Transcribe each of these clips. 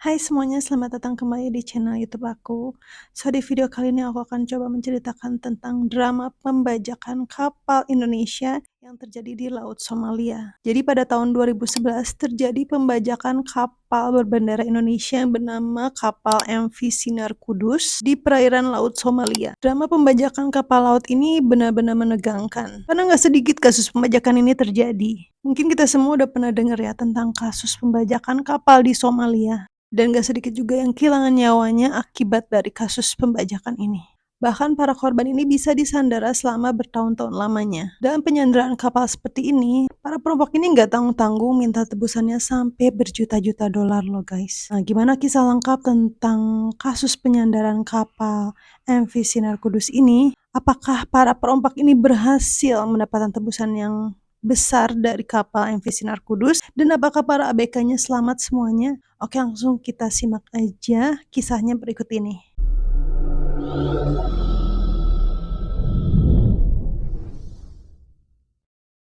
Hai semuanya, selamat datang kembali di channel YouTube aku. Di video kali ini aku akan coba menceritakan tentang drama pembajakan kapal Indonesia yang terjadi di Laut Somalia. Jadi pada tahun 2011 terjadi pembajakan kapal berbendera Indonesia yang bernama kapal MV Sinar Kudus di perairan Laut Somalia. Drama pembajakan kapal laut ini benar-benar menegangkan, karena nggak sedikit kasus pembajakan ini terjadi. Mungkin kita semua udah pernah dengar ya tentang kasus pembajakan kapal di Somalia. Dan gak sedikit juga yang kehilangan nyawanya akibat dari kasus pembajakan ini. Bahkan para korban ini bisa disandera selama bertahun-tahun lamanya. Dalam penyanderaan kapal seperti ini, para perampok ini nggak tanggung-tanggung minta tebusannya sampai berjuta-juta dolar loh guys. Nah, gimana kisah lengkap tentang kasus penyandaran kapal MV Sinar Kudus ini? Apakah para perompak ini berhasil mendapatkan tebusan yang besar dari kapal MV Sinar Kudus, dan apakah para ABK-nya selamat semuanya? Oke, langsung kita simak aja kisahnya berikut ini.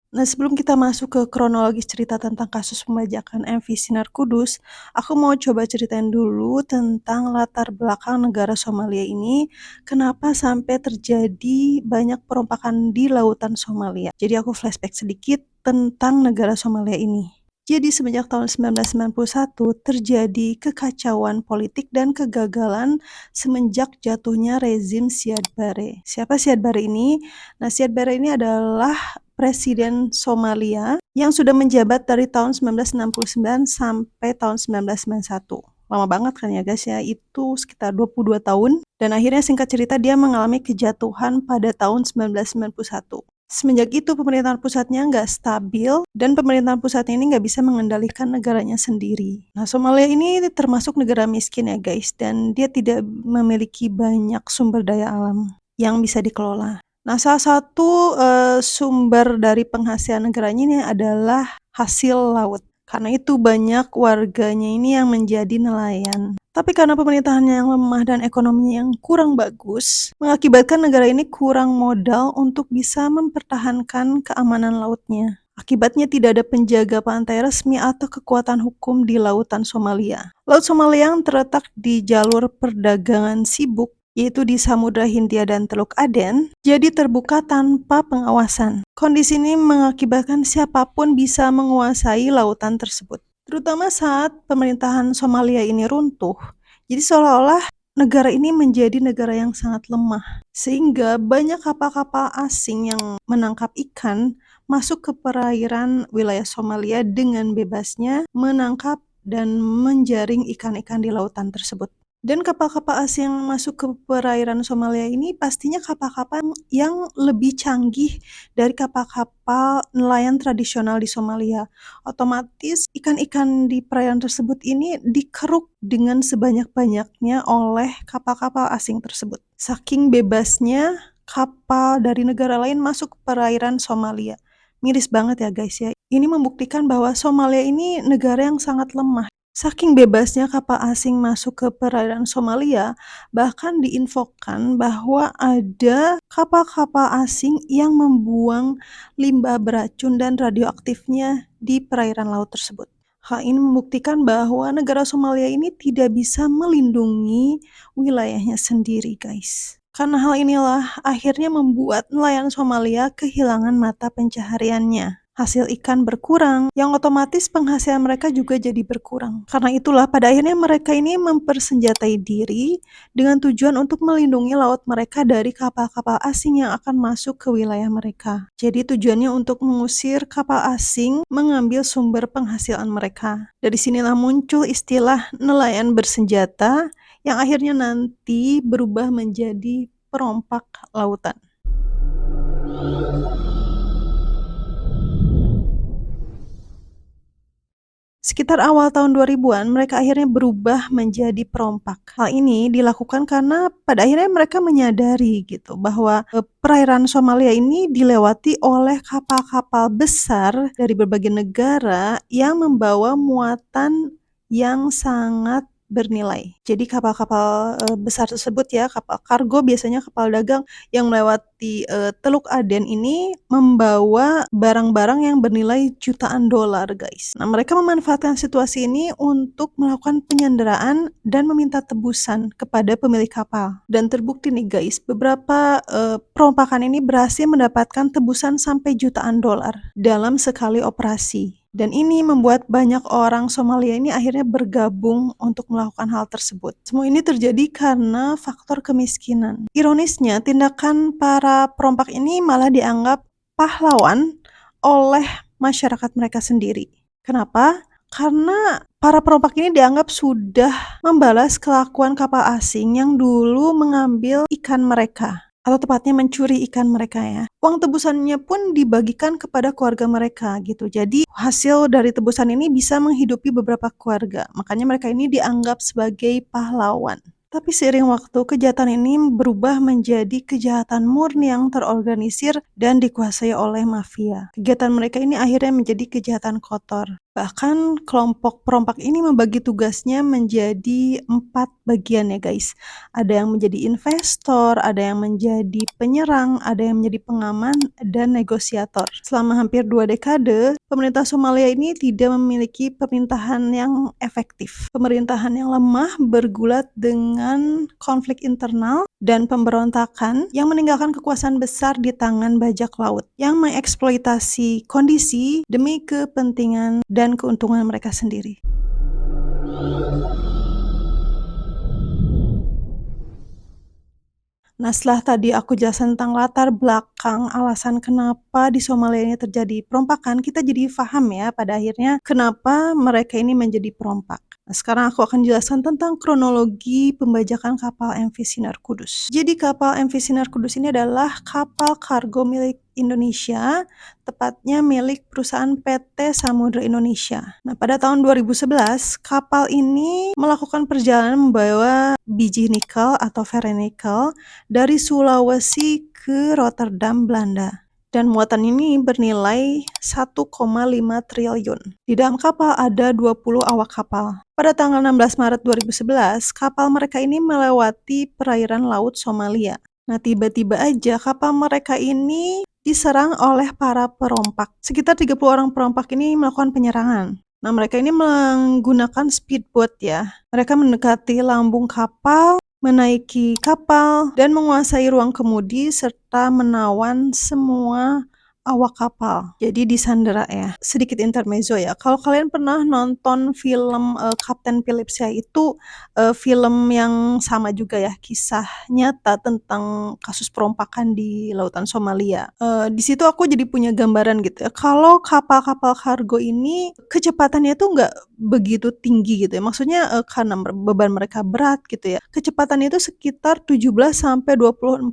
Nah, sebelum kita masuk ke kronologis cerita tentang kasus pembajakan MV Sinar Kudus, aku mau coba ceritain dulu tentang latar belakang negara Somalia ini, kenapa sampai terjadi banyak perompakan di lautan Somalia. Jadi aku flashback sedikit tentang negara Somalia ini. Jadi semenjak tahun 1991 terjadi kekacauan politik dan kegagalan semenjak jatuhnya rezim Siad Barre. Siapa Siad Barre ini? Nah, Siad Barre ini adalah Presiden Somalia yang sudah menjabat dari tahun 1969 sampai tahun 1991. Lama banget kan ya guys ya, itu sekitar 22 tahun. Dan akhirnya singkat cerita dia mengalami kejatuhan pada tahun 1991. Semenjak itu pemerintahan pusatnya nggak stabil dan pemerintahan pusatnya ini nggak bisa mengendalikan negaranya sendiri. Nah, Somalia ini termasuk negara miskin ya guys, dan dia tidak memiliki banyak sumber daya alam yang bisa dikelola. Nah, salah satu sumber dari penghasilan negaranya ini adalah hasil laut. Karena itu banyak warganya ini yang menjadi nelayan. Tapi karena pemerintahannya yang lemah dan ekonominya yang kurang bagus, mengakibatkan negara ini kurang modal untuk bisa mempertahankan keamanan lautnya. Akibatnya tidak ada penjaga pantai resmi atau kekuatan hukum di lautan Somalia. Laut Somalia yang terletak di jalur perdagangan sibuk, yaitu di Samudra Hindia dan Teluk Aden, jadi terbuka tanpa pengawasan. Kondisi ini mengakibatkan siapapun bisa menguasai lautan tersebut. Terutama saat pemerintahan Somalia ini runtuh, jadi seolah-olah negara ini menjadi negara yang sangat lemah. Sehingga banyak kapal-kapal asing yang menangkap ikan masuk ke perairan wilayah Somalia dengan bebasnya menangkap dan menjaring ikan-ikan di lautan tersebut. Dan kapal-kapal asing yang masuk ke perairan Somalia ini pastinya kapal-kapal yang lebih canggih dari kapal-kapal nelayan tradisional di Somalia. Otomatis ikan-ikan di perairan tersebut ini dikeruk dengan sebanyak-banyaknya oleh kapal-kapal asing tersebut. Saking bebasnya kapal dari negara lain masuk ke perairan Somalia. Miris banget ya guys ya. Ini membuktikan bahwa Somalia ini negara yang sangat lemah. Saking bebasnya kapal asing masuk ke perairan Somalia, bahkan diinfokan bahwa ada kapal-kapal asing yang membuang limbah beracun dan radioaktifnya di perairan laut tersebut. Hal ini membuktikan bahwa negara Somalia ini tidak bisa melindungi wilayahnya sendiri, guys. Karena hal inilah akhirnya membuat nelayan Somalia kehilangan mata pencahariannya. Hasil ikan berkurang, yang otomatis penghasilan mereka juga jadi berkurang. Karena itulah pada akhirnya mereka ini mempersenjatai diri dengan tujuan untuk melindungi laut mereka dari kapal-kapal asing yang akan masuk ke wilayah mereka. Jadi tujuannya untuk mengusir kapal asing mengambil sumber penghasilan mereka. Dari sinilah muncul istilah nelayan bersenjata yang akhirnya nanti berubah menjadi perompak lautan. Sekitar awal tahun 2000-an, mereka akhirnya berubah menjadi perompak. Hal ini dilakukan karena pada akhirnya mereka menyadari gitu bahwa perairan Somalia ini dilewati oleh kapal-kapal besar dari berbagai negara yang membawa muatan yang sangat bernilai. Jadi kapal-kapal, besar tersebut ya, kapal kargo biasanya kapal dagang yang melewati, Teluk Aden ini membawa barang-barang yang bernilai jutaan dolar, guys. Nah, mereka memanfaatkan situasi ini untuk melakukan penyanderaan dan meminta tebusan kepada pemilik kapal. Dan terbukti nih, guys, beberapa, perompak ini berhasil mendapatkan tebusan sampai jutaan dolar dalam sekali operasi. Dan ini membuat banyak orang Somalia ini akhirnya bergabung untuk melakukan hal tersebut. Semua ini terjadi karena faktor kemiskinan. Ironisnya, tindakan para perompak ini malah dianggap pahlawan oleh masyarakat mereka sendiri. Kenapa? Karena para perompak ini dianggap sudah membalas kelakuan kapal asing yang dulu mengambil ikan mereka, atau tepatnya mencuri ikan mereka ya. Uang tebusannya pun dibagikan kepada keluarga mereka gitu. Jadi hasil dari tebusan ini bisa menghidupi beberapa keluarga. Makanya mereka ini dianggap sebagai pahlawan. Tapi seiring waktu, kejahatan ini berubah menjadi kejahatan murni yang terorganisir dan dikuasai oleh mafia. Kegiatan mereka ini akhirnya menjadi kejahatan kotor. Bahkan kelompok perompak ini membagi tugasnya menjadi 4 bagian ya guys. Ada yang menjadi investor, ada yang menjadi penyerang, ada yang menjadi pengaman, dan negosiator. Selama hampir 2 dekade, pemerintah Somalia ini tidak memiliki pemerintahan yang efektif. Pemerintahan yang lemah bergulat dengan konflik internal dan pemberontakan yang meninggalkan kekuasaan besar di tangan bajak laut yang mengeksploitasi kondisi demi kepentingan dan keuntungan mereka sendiri. Nah, setelah tadi aku jelaskan tentang latar belakang alasan kenapa di Somalia ini terjadi perompakan, kita jadi paham ya pada akhirnya kenapa mereka ini menjadi perompak. Nah, sekarang aku akan jelaskan tentang kronologi pembajakan kapal MV Sinar Kudus. Jadi kapal MV Sinar Kudus ini adalah kapal kargo milik Indonesia, tepatnya milik perusahaan PT Samudra Indonesia. Nah, pada tahun 2011, kapal ini melakukan perjalanan membawa biji nikel atau ferronikel dari Sulawesi ke Rotterdam, Belanda. Dan muatan ini bernilai 1,5 triliun. Di dalam kapal ada 20 awak kapal. Pada tanggal 16 Maret 2011, kapal mereka ini melewati perairan laut Somalia. Nah, tiba-tiba aja kapal mereka ini diserang oleh para perompak. Sekitar 30 orang perompak ini melakukan penyerangan. Nah, mereka ini menggunakan speedboat ya. Mereka mendekati lambung kapal, menaiki kapal, dan menguasai ruang kemudi serta menawan semua awak kapal. Jadi disandera ya. Sedikit intermezzo ya. Kalau kalian pernah nonton film Kapten Phillips ya, itu film yang sama juga ya, kisah nyata tentang kasus perompakan di lautan Somalia. Di situ aku jadi punya gambaran gitu ya. Kalau kapal-kapal kargo ini kecepatannya tuh nggak begitu tinggi gitu ya. Maksudnya karena beban mereka berat gitu ya. Kecepatannya itu sekitar 17 sampai 24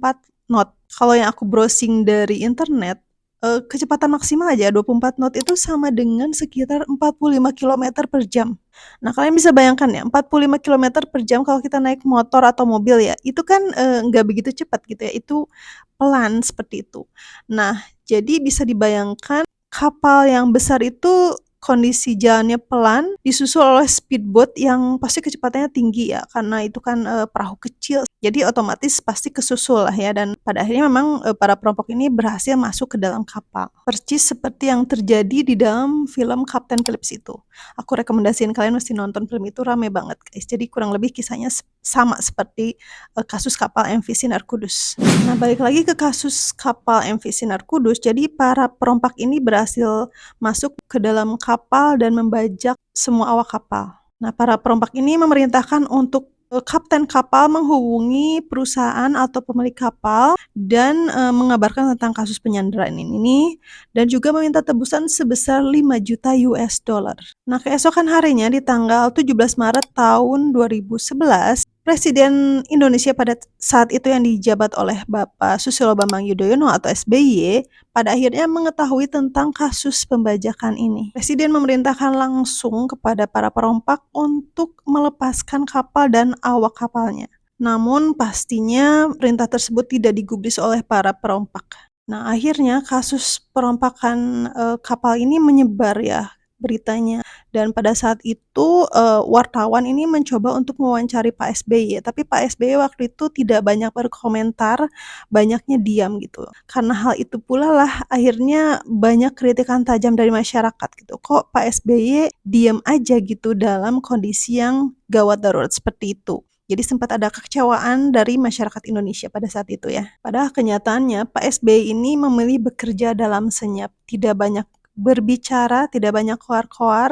knot. Kalau yang aku browsing dari internet, kecepatan maksimal aja 24 knot itu sama dengan sekitar 45 kilometer per jam. Nah, kalian bisa bayangkan ya, 45 kilometer per jam kalau kita naik motor atau mobil ya, itu kan nggak begitu cepat gitu ya, itu pelan seperti itu. Nah, jadi bisa dibayangkan kapal yang besar itu kondisi jalannya pelan, disusul oleh speedboat yang pasti kecepatannya tinggi ya, karena itu kan perahu kecil, jadi otomatis pasti kesusul lah ya, dan pada akhirnya memang para perampok ini berhasil masuk ke dalam kapal. Persis seperti yang terjadi di dalam film Kapten Phillips itu. Aku rekomendasiin kalian mesti nonton film itu, rame banget guys. Jadi kurang lebih kisahnya sama seperti kasus kapal MV Sinar Kudus. Nah, balik lagi ke kasus kapal MV Sinar Kudus, jadi para perompak ini berhasil masuk ke dalam kapal dan membajak semua awak kapal. Nah, para perompak ini memerintahkan untuk kapten kapal menghubungi perusahaan atau pemilik kapal dan mengabarkan tentang kasus penyanderaan ini dan juga meminta tebusan sebesar 5 juta US dollar. Nah, keesokan harinya di tanggal 17 Maret tahun 2011, Presiden Indonesia pada saat itu yang dijabat oleh Bapak Susilo Bambang Yudhoyono atau SBY pada akhirnya mengetahui tentang kasus pembajakan ini. Presiden memerintahkan langsung kepada para perompak untuk melepaskan kapal dan awak kapalnya. Namun pastinya perintah tersebut tidak digubris oleh para perompak. Nah, akhirnya kasus perompakan kapal ini menyebar ya beritanya. Dan pada saat itu, wartawan ini mencoba untuk mewawancari Pak SBY, tapi Pak SBY waktu itu tidak banyak berkomentar, banyaknya diam gitu. Karena hal itu pula lah akhirnya banyak kritikan tajam dari masyarakat gitu, kok Pak SBY diam aja gitu dalam kondisi yang gawat darurat seperti itu. Jadi sempat ada kekecewaan dari masyarakat Indonesia pada saat itu ya. Padahal kenyataannya Pak SBY ini memilih bekerja dalam senyap, tidak banyak berbicara, tidak banyak koar-koar,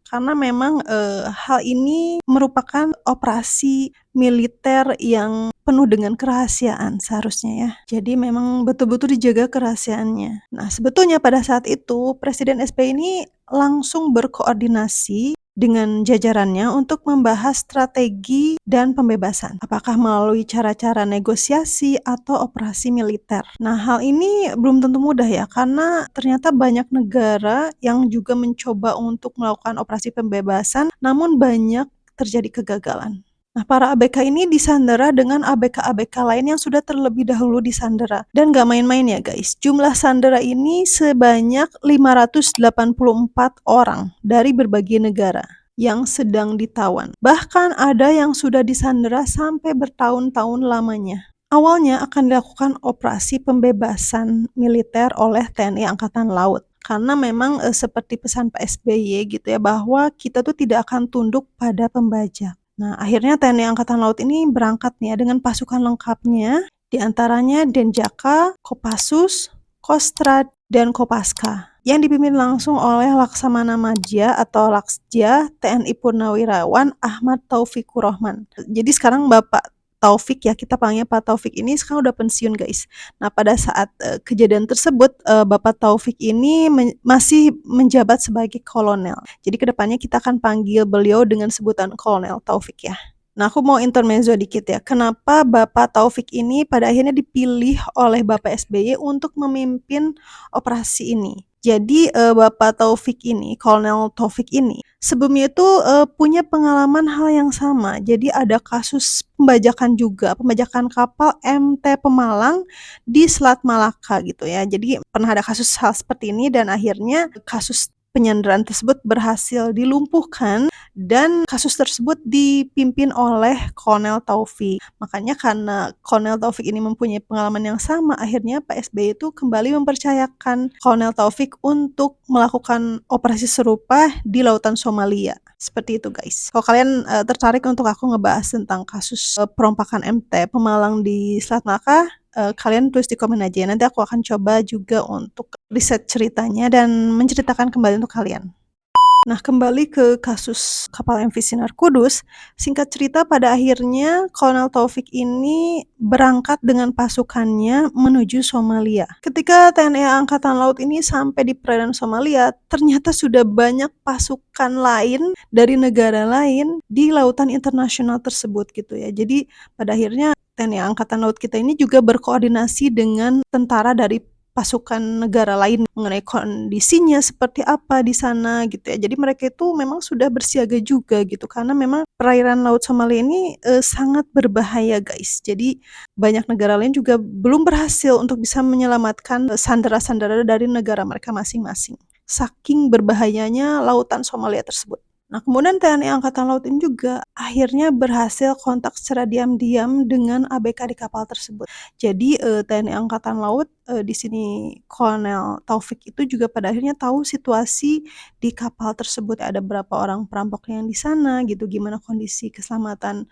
karena memang, hal ini merupakan operasi militer yang penuh dengan kerahasiaan seharusnya ya. Jadi memang betul-betul dijaga kerahasiaannya. Nah, sebetulnya pada saat itu Presiden SBY ini langsung berkoordinasi dengan jajarannya untuk membahas strategi dan pembebasan. Apakah melalui cara-cara negosiasi atau operasi militer. Nah, hal ini belum tentu mudah ya, karena ternyata banyak negara yang juga mencoba untuk melakukan operasi pembebasan, namun banyak terjadi kegagalan. Nah, para ABK ini disandera dengan ABK-ABK lain yang sudah terlebih dahulu disandera. Dan gak main-main ya guys, jumlah sandera ini sebanyak 584 orang dari berbagai negara yang sedang ditawan. Bahkan ada yang sudah disandera sampai bertahun-tahun lamanya. Awalnya akan dilakukan operasi pembebasan militer oleh TNI Angkatan Laut. Karena memang seperti pesan Pak SBY gitu ya, bahwa kita tuh tidak akan tunduk pada pembajak. Nah, akhirnya TNI Angkatan Laut ini berangkat nih ya dengan pasukan lengkapnya, di antaranya Denjaka, Kopassus, Kostrad, dan Kopaska, yang dipimpin langsung oleh Laksamana Madya atau Laksja TNI Purnawirawan Ahmad Taufikur Rahman. Jadi sekarang Bapak Taufik ya, kita panggilnya Pak Taufik ini sekarang udah pensiun guys. Nah, pada saat kejadian tersebut, Bapak Taufik ini masih menjabat sebagai kolonel. Jadi kedepannya kita akan panggil beliau dengan sebutan Kolonel Taufik ya. Nah, aku mau intermezzo dikit ya. Kenapa Bapak Taufik ini pada akhirnya dipilih oleh Bapak SBY untuk memimpin operasi ini? Jadi Bapak Taufik ini, Kolonel Taufik ini, sebelumnya itu punya pengalaman hal yang sama. Jadi ada kasus pembajakan juga, pembajakan kapal MT Pemalang di Selat Malaka gitu ya. Jadi pernah ada kasus hal seperti ini dan akhirnya kasus penyanderaan tersebut berhasil dilumpuhkan dan kasus tersebut dipimpin oleh Kolonel Taufik. Makanya karena Kolonel Taufik ini mempunyai pengalaman yang sama, akhirnya Pak SBY itu kembali mempercayakan Kolonel Taufik untuk melakukan operasi serupa di lautan Somalia. Seperti itu guys. Kalau kalian tertarik untuk aku ngebahas tentang kasus perompakan MT Pemalang di Selat Malaka, kalian tulis di komen aja. Nanti aku akan coba juga untuk riset ceritanya dan menceritakan kembali untuk kalian. Nah, kembali ke kasus kapal MV Sinar Kudus, singkat cerita pada akhirnya Kolonel Taufik ini berangkat dengan pasukannya menuju Somalia. Ketika TNI Angkatan Laut ini sampai di perairan Somalia, ternyata sudah banyak pasukan lain dari negara lain di lautan internasional tersebut gitu ya. Jadi pada akhirnya TNI Angkatan Laut kita ini juga berkoordinasi dengan tentara dari pasukan negara lain mengenai kondisinya seperti apa di sana gitu ya. Jadi mereka itu memang sudah bersiaga juga gitu karena memang perairan Laut Somalia ini sangat berbahaya guys. Jadi banyak negara lain juga belum berhasil untuk bisa menyelamatkan sandera-sandera dari negara mereka masing-masing. Saking berbahayanya lautan Somalia tersebut. Nah, kemudian TNI Angkatan Laut ini juga akhirnya berhasil kontak secara diam-diam dengan ABK di kapal tersebut. Jadi TNI Angkatan Laut di sini Kolonel Taufik itu juga pada akhirnya tahu situasi di kapal tersebut. Ada berapa orang perampok yang di sana gitu, gimana kondisi keselamatan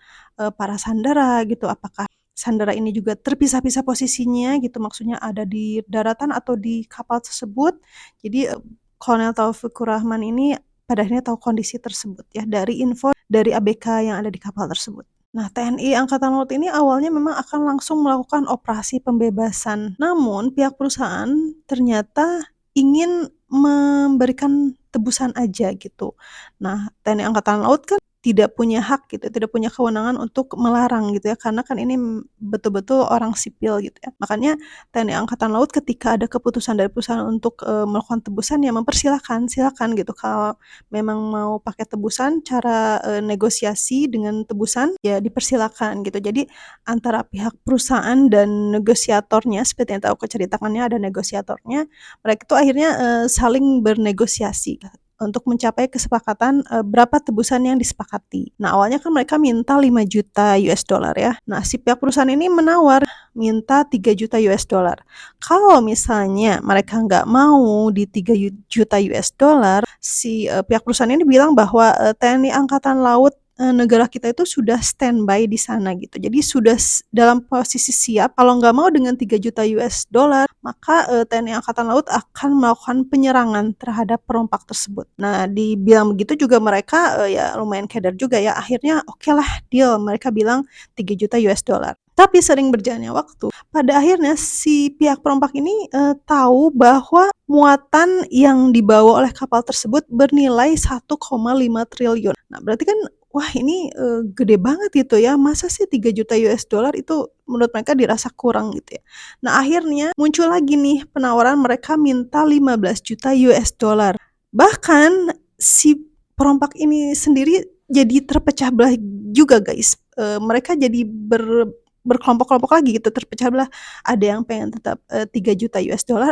para sandera gitu, apakah sandera ini juga terpisah-pisah posisinya gitu, maksudnya ada di daratan atau di kapal tersebut. Jadi Kolonel Taufikur Rahman ini pada akhirnya tahu kondisi tersebut ya dari info dari ABK yang ada di kapal tersebut. Nah, TNI Angkatan Laut ini awalnya memang akan langsung melakukan operasi pembebasan. Namun, pihak perusahaan ternyata ingin memberikan tebusan aja gitu. Nah, TNI Angkatan Laut kan tidak punya hak gitu, tidak punya kewenangan untuk melarang gitu ya, karena kan ini betul-betul orang sipil gitu ya. Makanya TNI Angkatan Laut ketika ada keputusan dari perusahaan untuk melakukan tebusan ya mempersilahkan, silakan gitu. Kalau memang mau pakai tebusan, cara negosiasi dengan tebusan ya dipersilakan gitu. Jadi antara pihak perusahaan dan negosiatornya, seperti yang tahu keceritakannya ada negosiatornya, mereka itu akhirnya saling bernegosiasi untuk mencapai kesepakatan, berapa tebusan yang disepakati. Nah, awalnya kan mereka minta $5 juta ya. Nah, si pihak perusahaan ini menawar minta $3 juta. Kalau misalnya mereka nggak mau di $3 juta, si, pihak perusahaan ini bilang bahwa, TNI Angkatan Laut, negara kita itu sudah standby di sana gitu. Jadi sudah dalam posisi siap kalau nggak mau dengan $3 juta, maka, TNI Angkatan Laut akan melakukan penyerangan terhadap perompak tersebut. Nah, dibilang begitu juga mereka, ya lumayan keder juga ya, akhirnya okelah deal, mereka bilang $3 juta. Tapi sering berjalannya waktu, pada akhirnya si pihak perompak ini, tahu bahwa muatan yang dibawa oleh kapal tersebut bernilai 1,5 triliun. Nah, berarti kan, wah ini, gede banget gitu ya, masa sih $3 juta itu menurut mereka dirasa kurang gitu ya. Nah, akhirnya muncul lagi nih penawaran mereka minta $15 juta. Bahkan si perompak ini sendiri jadi terpecah belah juga guys, mereka jadi berkelompok-kelompok lagi gitu, terpecah belah. Ada yang pengen tetap, $3 juta,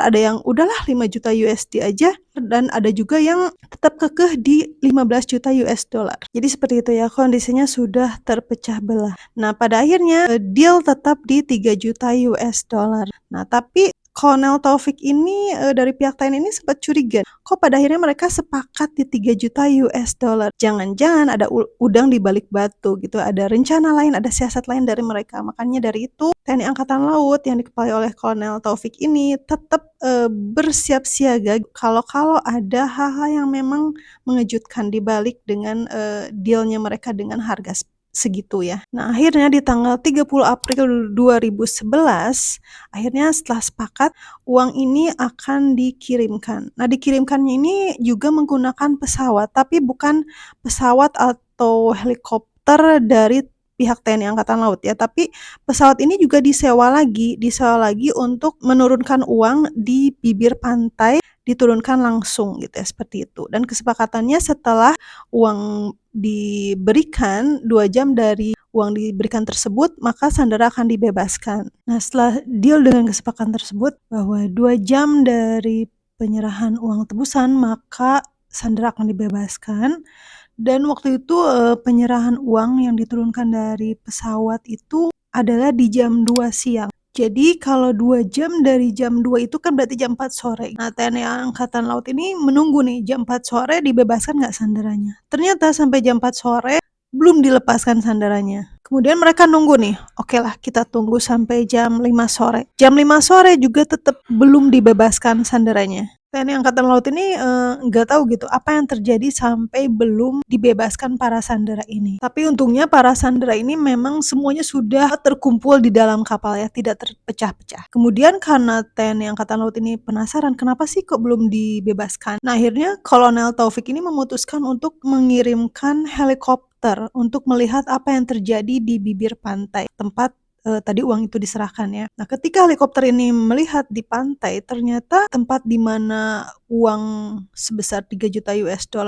ada yang udahlah $5 juta aja, dan ada juga yang tetap kekeh di $15 juta. Jadi seperti itu ya, kondisinya sudah terpecah belah. Nah, pada akhirnya, deal tetap di $3 juta. Nah, tapi Kolonel Taufik ini, dari pihak TNI ini sempat curiga, kok pada akhirnya mereka sepakat di $3 juta. Jangan-jangan ada udang di balik batu gitu, ada rencana lain, ada siasat lain dari mereka. Makanya dari itu TNI Angkatan Laut yang dikepalai oleh Kolonel Taufik ini tetap, bersiap siaga kalau ada hal-hal yang memang mengejutkan di balik dengan, deal-nya mereka dengan harga segitu ya. Nah, akhirnya di tanggal 30 April 2011, akhirnya setelah sepakat, uang ini akan dikirimkan. Nah, dikirimkannya ini juga menggunakan pesawat, tapi bukan pesawat atau helikopter dari pihak TNI Angkatan Laut ya, tapi pesawat ini juga disewa lagi untuk menurunkan uang di bibir pantai, diturunkan langsung gitu ya, seperti itu. Dan kesepakatannya setelah uang diberikan, 2 jam dari uang diberikan tersebut, maka sandera akan dibebaskan. Nah, setelah deal dengan kesepakatan tersebut bahwa 2 jam dari penyerahan uang tebusan, maka sandera akan dibebaskan. Dan waktu itu, penyerahan uang yang diturunkan dari pesawat itu adalah di jam 2 siang. Jadi kalau 2 jam dari jam 2 itu kan berarti jam 4 sore. Nah, TNI Angkatan Laut ini menunggu nih jam 4 sore dibebaskan nggak sanderanya. Ternyata sampai jam 4 sore belum dilepaskan sanderanya. Kemudian mereka nunggu nih, okelah kita tunggu sampai jam 5 sore. Jam 5 sore juga tetap belum dibebaskan sanderanya. TNI Angkatan Laut ini, nggak tahu gitu apa yang terjadi sampai belum dibebaskan para sandera ini. Tapi untungnya para sandera ini memang semuanya sudah terkumpul di dalam kapal ya, tidak terpecah-pecah. Kemudian karena TNI Angkatan Laut ini penasaran, kenapa sih kok belum dibebaskan? Nah, akhirnya Kolonel Taufik ini memutuskan untuk mengirimkan helikopter untuk melihat apa yang terjadi di bibir pantai, tempat tadi uang itu diserahkan ya. Nah, ketika helikopter ini melihat di pantai, ternyata tempat di mana uang sebesar $3 juta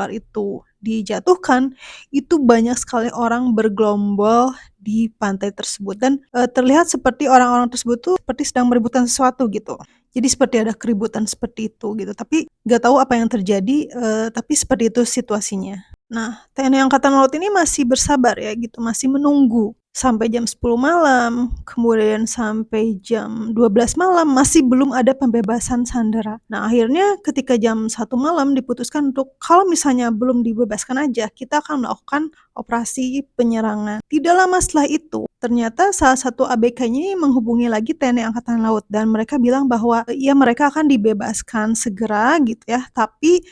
itu dijatuhkan, itu banyak sekali orang bergerombol di pantai tersebut dan, terlihat seperti orang-orang tersebut tuh seperti sedang merebutkan sesuatu gitu. Jadi seperti ada keributan seperti itu gitu, tapi nggak tahu apa yang terjadi, tapi seperti itu situasinya. Nah, TNI Angkatan Laut ini masih bersabar ya gitu, masih menunggu sampai jam 10 malam, kemudian sampai jam 12 malam masih belum ada pembebasan sandera. Nah, akhirnya ketika jam 1 malam diputuskan untuk kalau misalnya belum dibebaskan aja, kita akan melakukan operasi penyerangan. Tidak lama setelah itu, ternyata salah satu ABK-nya ini menghubungi lagi TNI Angkatan Laut dan mereka bilang bahwa, iya mereka akan dibebaskan segera gitu ya, tapi,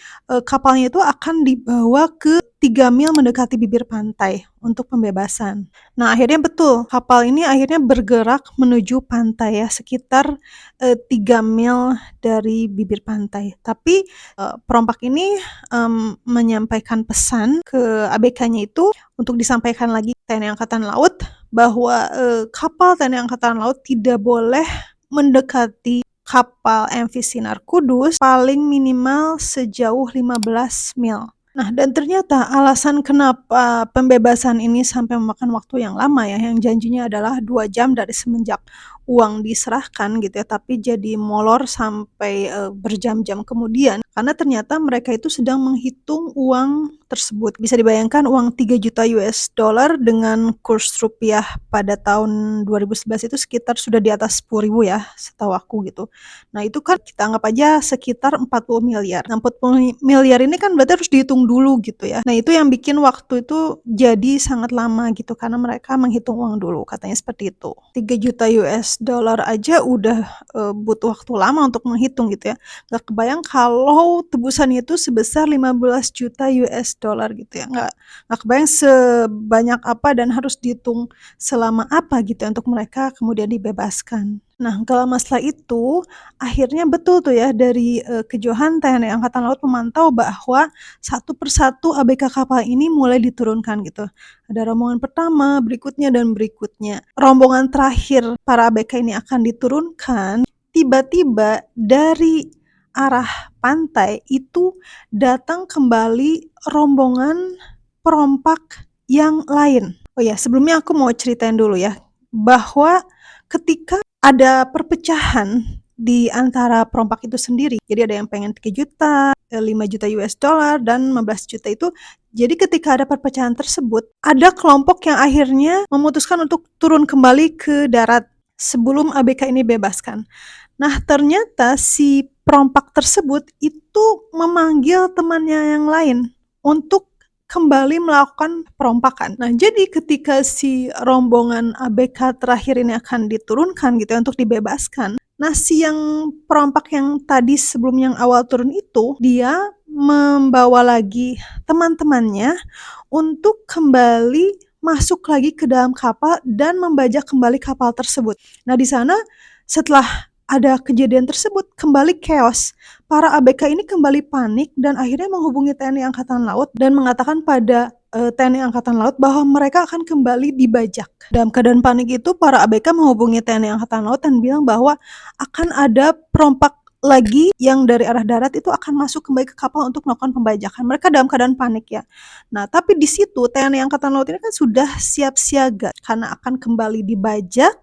kapalnya itu akan dibawa ke 3 mil mendekati bibir pantai untuk pembebasan. Nah, akhirnya betul, kapal ini akhirnya bergerak menuju pantai ya, sekitar, 3 mil dari bibir pantai. Tapi, perompak ini, menyampaikan pesan ke ABK-nya itu untuk disampaikan lagi ke TNI Angkatan Laut bahwa, kapal TNI Angkatan Laut tidak boleh mendekati kapal MV Sinar Kudus paling minimal sejauh 15 mil. Nah, dan ternyata alasan kenapa pembebasan ini sampai memakan waktu yang lama ya, yang janjinya adalah 2 jam dari semenjak uang diserahkan gitu ya, tapi jadi molor sampai, berjam-jam kemudian, karena ternyata mereka itu sedang menghitung uang tersebut. Bisa dibayangkan uang 3 juta US dollar dengan kurs rupiah pada tahun 2011 itu sekitar sudah di atas 10.000 ya, setahu aku gitu. Nah itu kan kita anggap aja sekitar 40 miliar. Nah 40 miliar ini kan berarti harus dihitung dulu gitu ya. Nah itu yang bikin waktu itu jadi sangat lama gitu, karena mereka menghitung uang dulu, katanya seperti itu. 3 juta US dollar aja udah butuh waktu lama untuk menghitung gitu ya. Gak kebayang kalau tebusannya itu sebesar 15 juta US dollar gitu ya. Nggak kebayang sebanyak apa dan harus dihitung selama apa gitu ya untuk mereka kemudian dibebaskan. Nah, gak lama setelah itu, akhirnya betul tuh ya dari kejauhan TNI Angkatan Laut memantau bahwa satu persatu ABK kapal ini mulai diturunkan gitu. Ada rombongan pertama, berikutnya, dan berikutnya. Rombongan terakhir para ABK ini akan diturunkan, tiba-tiba dari arah pantai itu datang kembali rombongan perompak yang lain. Oh ya, sebelumnya aku mau ceritain dulu ya, bahwa ketika ada perpecahan di antara perompak itu sendiri, jadi ada yang pengen 3 juta, 5 juta US dollar, dan 15 juta itu. Jadi ketika ada perpecahan tersebut, ada kelompok yang akhirnya memutuskan untuk turun kembali ke darat sebelum ABK ini bebaskan. Nah, ternyata si perompak tersebut itu memanggil temannya yang lain untuk kembali melakukan perompakan. Nah, jadi ketika si rombongan ABK terakhir ini akan diturunkan gitu ya untuk dibebaskan. Nah, si yang perompak yang tadi sebelum yang awal turun itu, dia membawa lagi teman-temannya untuk kembali masuk lagi ke dalam kapal dan membajak kembali kapal tersebut. Nah, di sana setelah ada kejadian tersebut, kembali chaos. Para ABK ini kembali panik dan akhirnya menghubungi TNI Angkatan Laut dan mengatakan pada TNI Angkatan Laut bahwa mereka akan kembali dibajak. Dalam keadaan panik itu, para ABK menghubungi TNI Angkatan Laut dan bilang bahwa akan ada perompak lagi yang dari arah darat itu akan masuk kembali ke kapal untuk melakukan pembajakan. Mereka dalam keadaan panik ya. Nah, tapi di situ TNI Angkatan Laut ini kan sudah siap siaga karena akan kembali dibajak.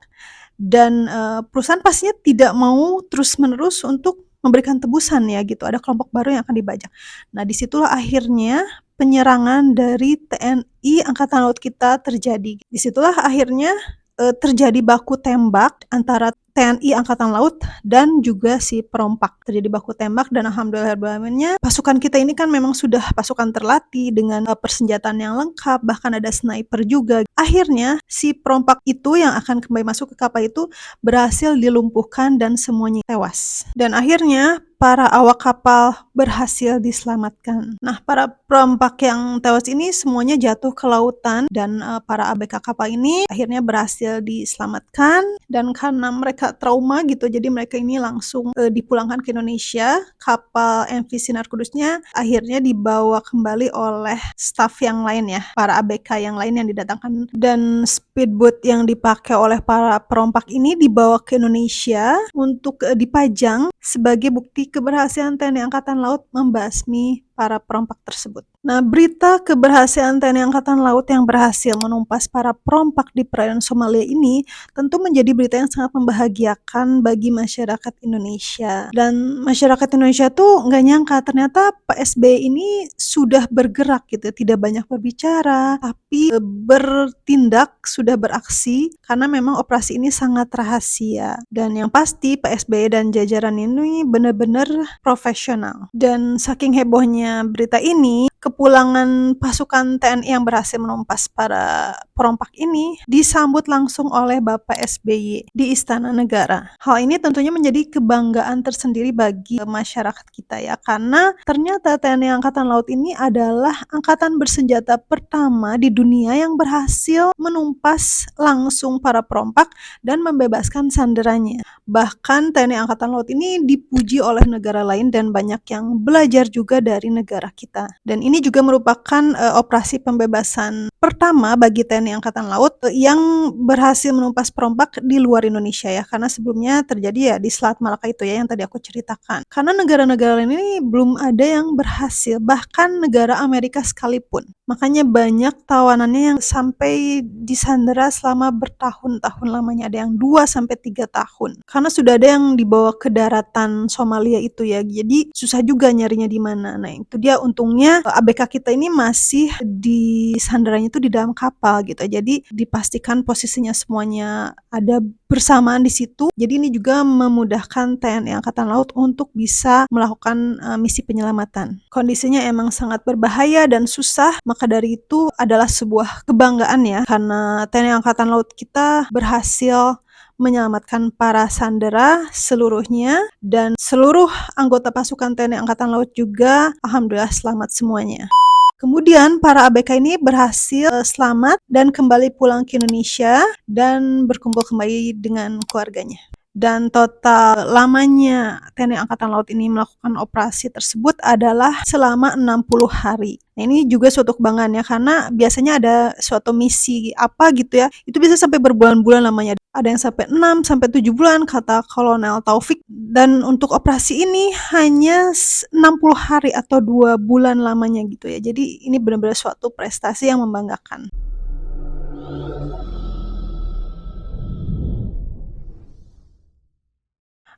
Dan perusahaan pastinya tidak mau terus-menerus untuk memberikan tebusan ya gitu, ada kelompok baru yang akan dibajak. Nah, disitulah akhirnya penyerangan dari TNI Angkatan Laut kita terjadi. Disitulah akhirnya terjadi baku tembak antara TNI Angkatan Laut dan juga si perompak. Terjadi baku tembak dan alhamdulillahirrahmanirrahim pasukan kita ini kan memang sudah pasukan terlatih dengan persenjataan yang lengkap, bahkan ada sniper juga. Akhirnya si perompak itu yang akan kembali masuk ke kapal itu berhasil dilumpuhkan dan semuanya tewas. Dan akhirnya para awak kapal berhasil diselamatkan. Nah, para perompak yang tewas ini semuanya jatuh ke lautan dan para ABK kapal ini akhirnya berhasil diselamatkan, dan karena mereka trauma gitu, jadi mereka ini langsung dipulangkan ke Indonesia. Kapal MV Sinar Kudusnya akhirnya dibawa kembali oleh staf yang lain ya, para ABK yang lain yang didatangkan, dan speedboat yang dipakai oleh para perompak ini dibawa ke Indonesia untuk dipajang sebagai bukti keberhasilan TNI Angkatan Laut membasmi para perompak tersebut. Nah, berita keberhasilan TNI Angkatan Laut yang berhasil menumpas para perompak di perairan Somalia ini tentu menjadi berita yang sangat membahagiakan bagi masyarakat Indonesia. Dan masyarakat Indonesia tuh nggak nyangka ternyata Pak SBY ini sudah bergerak gitu, tidak banyak berbicara, tapi bertindak, sudah beraksi, karena memang operasi ini sangat rahasia. Dan yang pasti Pak SBY dan jajaran ini benar-benar profesional. Dan saking hebohnya berita ini, kepulangan pasukan TNI yang berhasil menumpas para perompak ini disambut langsung oleh Bapak SBY di Istana Negara. Hal ini tentunya menjadi kebanggaan tersendiri bagi masyarakat kita ya, karena ternyata TNI Angkatan Laut ini adalah angkatan bersenjata pertama di dunia yang berhasil menumpas langsung para perompak dan membebaskan sanderanya. Bahkan TNI Angkatan Laut ini dipuji oleh negara lain dan banyak yang belajar juga dari negara kita. Dan ini ini juga merupakan, operasi pembebasan pertama bagi TNI Angkatan Laut, yang berhasil menumpas perompak di luar Indonesia ya, karena sebelumnya terjadi ya di Selat Malaka itu ya yang tadi aku ceritakan. Karena negara-negara lain ini belum ada yang berhasil, bahkan negara Amerika sekalipun. Makanya banyak tawanannya yang sampai disandera selama bertahun-tahun lamanya, ada yang 2 sampai 3 tahun. Karena sudah ada yang dibawa ke daratan Somalia itu ya, jadi susah juga nyarinya di mana. Nah itu dia untungnya ABK kita ini masih disandaranya itu di dalam kapal gitu. Jadi dipastikan posisinya semuanya ada bersamaan di situ. Jadi ini juga memudahkan TNI Angkatan Laut untuk bisa melakukan misi penyelamatan. Kondisinya emang sangat berbahaya dan susah, maka dari itu adalah sebuah kebanggaan ya, karena TNI Angkatan Laut kita berhasil menyelamatkan para sandera seluruhnya, dan seluruh anggota pasukan TNI Angkatan Laut juga alhamdulillah selamat semuanya. Kemudian para ABK ini berhasil selamat dan kembali pulang ke Indonesia dan berkumpul kembali dengan keluarganya. Dan total lamanya TNI Angkatan Laut ini melakukan operasi tersebut adalah selama 60 hari. Nah, ini juga suatu kebanggaan ya, karena biasanya ada suatu misi apa gitu ya, itu bisa sampai berbulan-bulan lamanya. Ada yang sampai 6 sampai 7 bulan kata Kolonel Taufik, dan untuk operasi ini hanya 60 hari atau 2 bulan lamanya gitu ya. Jadi ini benar-benar suatu prestasi yang membanggakan.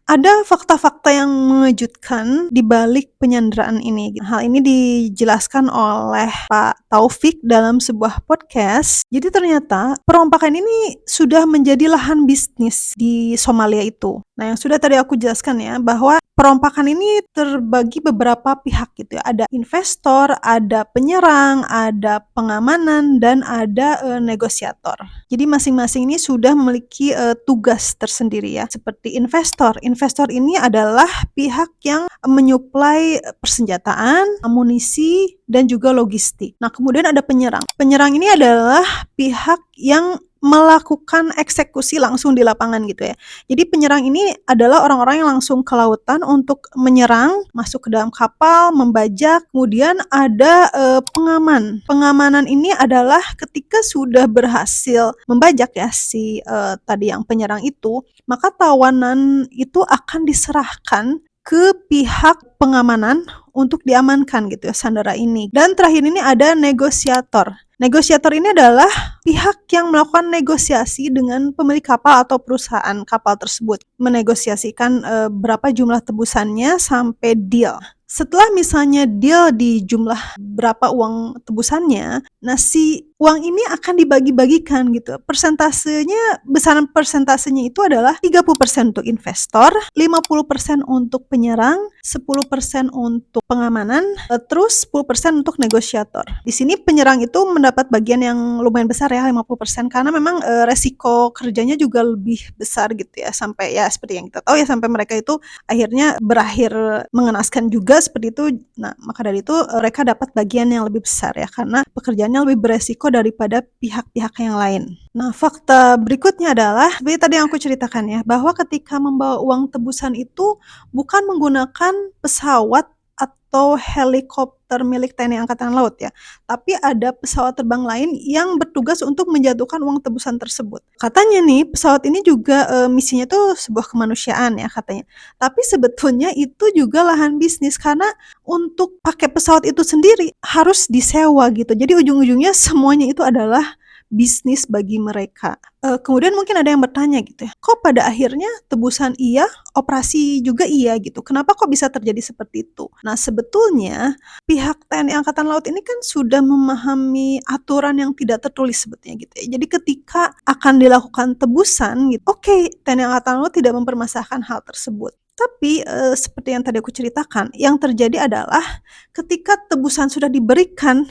Ada fakta-fakta yang mengejutkan di balik penyanderaan ini. Hal ini dijelaskan oleh Pak Taufik dalam sebuah podcast. Jadi ternyata perompakan ini sudah menjadi lahan bisnis di Somalia itu. Nah, yang sudah tadi aku jelaskan ya, bahwa perompakan ini terbagi beberapa pihak gitu ya. Ada investor, ada penyerang, ada pengamanan, dan ada negosiator. Jadi masing-masing ini sudah memiliki tugas tersendiri ya. Seperti investor. Investor ini adalah pihak yang menyuplai persenjataan, amunisi, dan juga logistik. Nah, kemudian ada penyerang. Penyerang ini adalah pihak yang melakukan eksekusi langsung di lapangan gitu ya. Jadi penyerang ini adalah orang-orang yang langsung ke lautan untuk menyerang, masuk ke dalam kapal, membajak. Kemudian ada pengaman. Pengamanan ini adalah ketika sudah berhasil membajak ya si tadi yang penyerang itu, maka tawanan itu akan diserahkan ke pihak pengamanan untuk diamankan gitu ya sandera ini. Dan terakhir ini ada negosiator. Negosiator ini adalah pihak yang melakukan negosiasi dengan pemilik kapal atau perusahaan kapal tersebut, menegosiasikan berapa jumlah tebusannya sampai deal. Setelah misalnya deal di jumlah berapa uang tebusannya, nah si uang ini akan dibagi-bagikan gitu. Persentasenya, besaran persentasenya itu adalah 30% untuk investor, 50% untuk penyerang, 10% untuk pengamanan, terus 10% untuk negosiator. Di sini penyerang itu mendapat bagian yang lumayan besar ya, 50%, karena memang resiko kerjanya juga lebih besar gitu ya, sampai ya seperti yang kita tahu ya, sampai mereka itu akhirnya berakhir mengenaskan juga seperti itu. Nah, maka dari itu mereka dapat bagian yang lebih besar ya, karena pekerjaannya lebih beresiko daripada pihak-pihak yang lain. Nah, fakta berikutnya adalah seperti tadi yang aku ceritakan ya, bahwa ketika membawa uang tebusan itu bukan menggunakan pesawat atau helikopter milik TNI Angkatan Laut ya, tapi ada pesawat terbang lain yang bertugas untuk menjatuhkan uang tebusan tersebut. Katanya nih, pesawat ini juga misinya tuh sebuah kemanusiaan ya katanya. Tapi sebetulnya itu juga lahan bisnis, karena untuk pakai pesawat itu sendiri harus disewa gitu. Jadi ujung-ujungnya semuanya itu adalah bisnis bagi mereka. Kemudian mungkin ada yang bertanya gitu ya, kok pada akhirnya tebusan iya, operasi juga iya gitu. Kenapa kok bisa terjadi seperti itu? Nah, sebetulnya pihak TNI Angkatan Laut ini kan sudah memahami aturan yang tidak tertulis sebetulnya gitu ya. Jadi ketika akan dilakukan tebusan gitu, oke, TNI Angkatan Laut tidak mempermasalahkan hal tersebut. Tapi seperti yang tadi aku ceritakan, yang terjadi adalah ketika tebusan sudah diberikan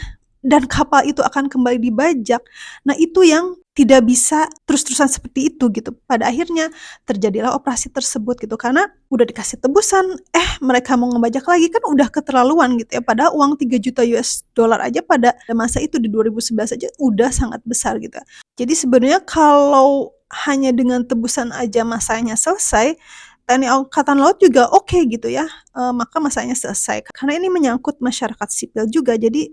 dan kapal itu akan kembali dibajak, nah itu yang tidak bisa terus-terusan seperti itu gitu. Pada akhirnya terjadilah operasi tersebut gitu, karena udah dikasih tebusan, mereka mau ngebajak lagi, kan udah keterlaluan gitu ya. Padahal uang 3 juta US dollar aja pada masa itu di 2011 aja udah sangat besar gitu. Jadi sebenarnya kalau hanya dengan tebusan aja masanya selesai, TNI Angkatan Laut juga oke gitu ya, maka masalahnya selesai. Karena ini menyangkut masyarakat sipil juga, jadi,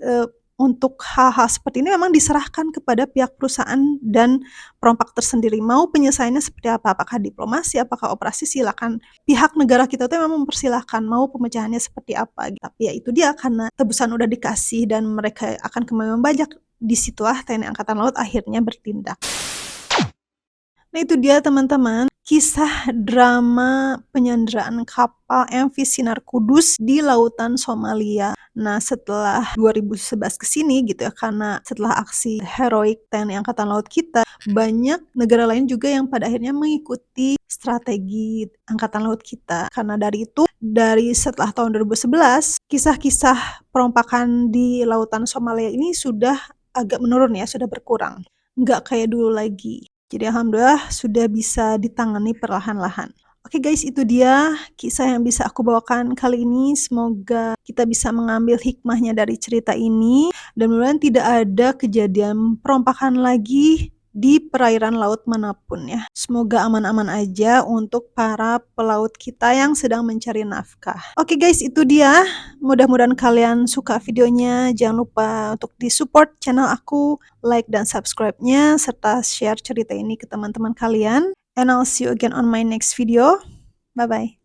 untuk hal-hal seperti ini memang diserahkan kepada pihak perusahaan dan perompak tersendiri. Mau penyelesaiannya seperti apa? Apakah diplomasi, apakah operasi, silakan. Pihak negara kita tuh memang mempersilahkan mau pemecahannya seperti apa. Tapi ya itu dia, karena tebusan udah dikasih dan mereka akan kembali membajak, disitulah TNI Angkatan Laut akhirnya bertindak. Nah itu dia teman-teman, kisah drama penyanderaan kapal MV Sinar Kudus di lautan Somalia. Nah setelah 2011 ke sini gitu ya, karena setelah aksi heroik TNI Angkatan Laut kita, banyak negara lain juga yang pada akhirnya mengikuti strategi Angkatan Laut kita. Karena dari itu, dari setelah tahun 2011, kisah-kisah perompakan di lautan Somalia ini sudah agak menurun ya, sudah berkurang. Nggak kayak dulu lagi. Jadi alhamdulillah sudah bisa ditangani perlahan-lahan. Oke guys, itu dia kisah yang bisa aku bawakan kali ini. Semoga kita bisa mengambil hikmahnya dari cerita ini dan mudah-mudahan tidak ada kejadian perompakan lagi di perairan laut manapun ya. Semoga aman-aman aja untuk para pelaut kita yang sedang mencari nafkah. Oke guys, itu dia. Mudah-mudahan kalian suka videonya. Jangan lupa untuk di-support channel aku, like dan subscribe-nya, serta share cerita ini ke teman-teman kalian. And I'll see you again on my next video. Bye-bye.